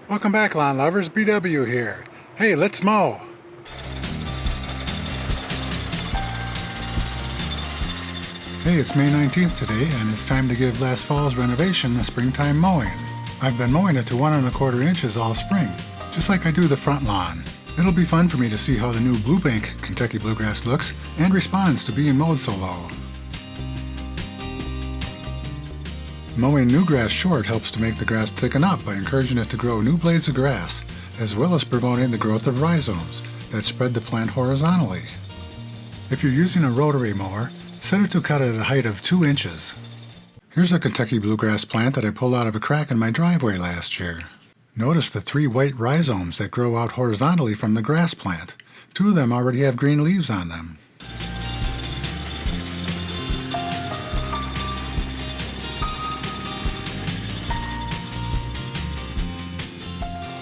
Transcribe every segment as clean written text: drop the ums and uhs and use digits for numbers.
Welcome back, lawn lovers. BW here. Hey, let's mow. Hey, it's May 19th today, and it's time to give last fall's renovation a springtime mowing. I've been mowing it to 1 1/4 inches all spring, just like I do the front lawn. It'll be fun for me to see how the new Blue Bank Kentucky Bluegrass looks and responds to being mowed so low. Mowing new grass short helps to make the grass thicken up by encouraging it to grow new blades of grass, as well as promoting the growth of rhizomes that spread the plant horizontally. If you're using a rotary mower, set it to cut at a height of 2 inches. Here's a Kentucky bluegrass plant that I pulled out of a crack in my driveway last year. Notice the 3 white rhizomes that grow out horizontally from the grass plant. 2 of them already have green leaves on them.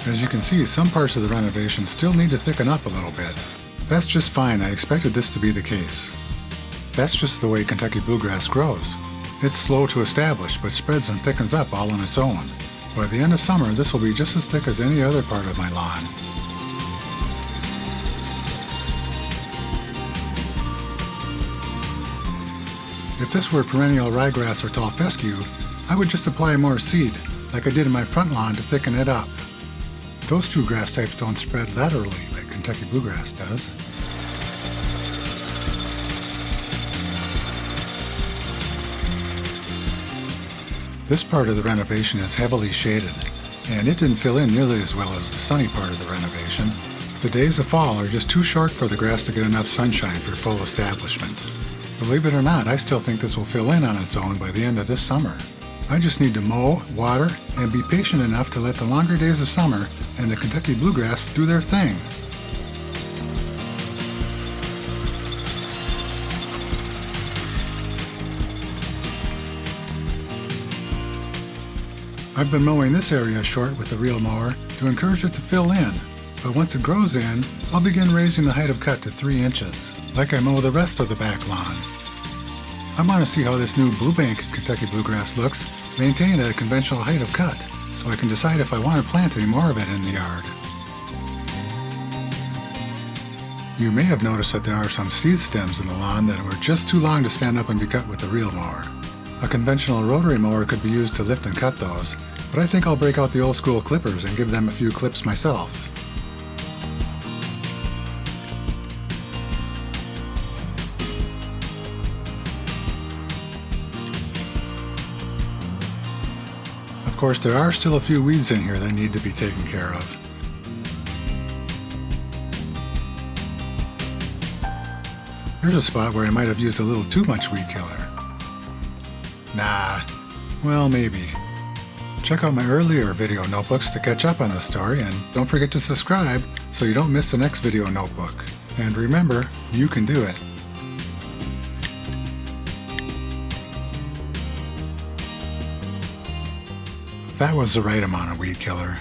As you can see, some parts of the renovation still need to thicken up a little bit. That's just fine. I expected this to be the case. That's just the way Kentucky bluegrass grows. It's slow to establish, but spreads and thickens up all on its own. By the end of summer, this will be just as thick as any other part of my lawn. If this were Perennial Ryegrass or Tall Fescue, I would just apply more seed, like I did in my front lawn, to thicken it up. Those 2 grass types don't spread laterally like Kentucky bluegrass does. This part of the renovation is heavily shaded, and it didn't fill in nearly as well as the sunny part of the renovation. The days of fall are just too short for the grass to get enough sunshine for full establishment. Believe it or not, I still think this will fill in on its own by the end of this summer. I just need to mow, water, and be patient enough to let the longer days of summer and the Kentucky bluegrass do their thing. I've been mowing this area short with the reel mower to encourage it to fill in, but once it grows in, I'll begin raising the height of cut to 3 inches, like I mow the rest of the back lawn. I want to see how this new Blue Bank Kentucky Bluegrass looks, maintained at a conventional height of cut, so I can decide if I want to plant any more of it in the yard. You may have noticed that there are some seed stems in the lawn that were just too long to stand up and be cut with the reel mower. A conventional rotary mower could be used to lift and cut those, but I think I'll break out the old school clippers and give them a few clips myself. Of course, there are still a few weeds in here that need to be taken care of. Here's a spot where I might have used a little too much weed killer. Nah, well, maybe. Check out my earlier video notebooks to catch up on this story, and don't forget to subscribe so you don't miss the next video notebook. And remember, you can do it. That was the right amount of weed killer.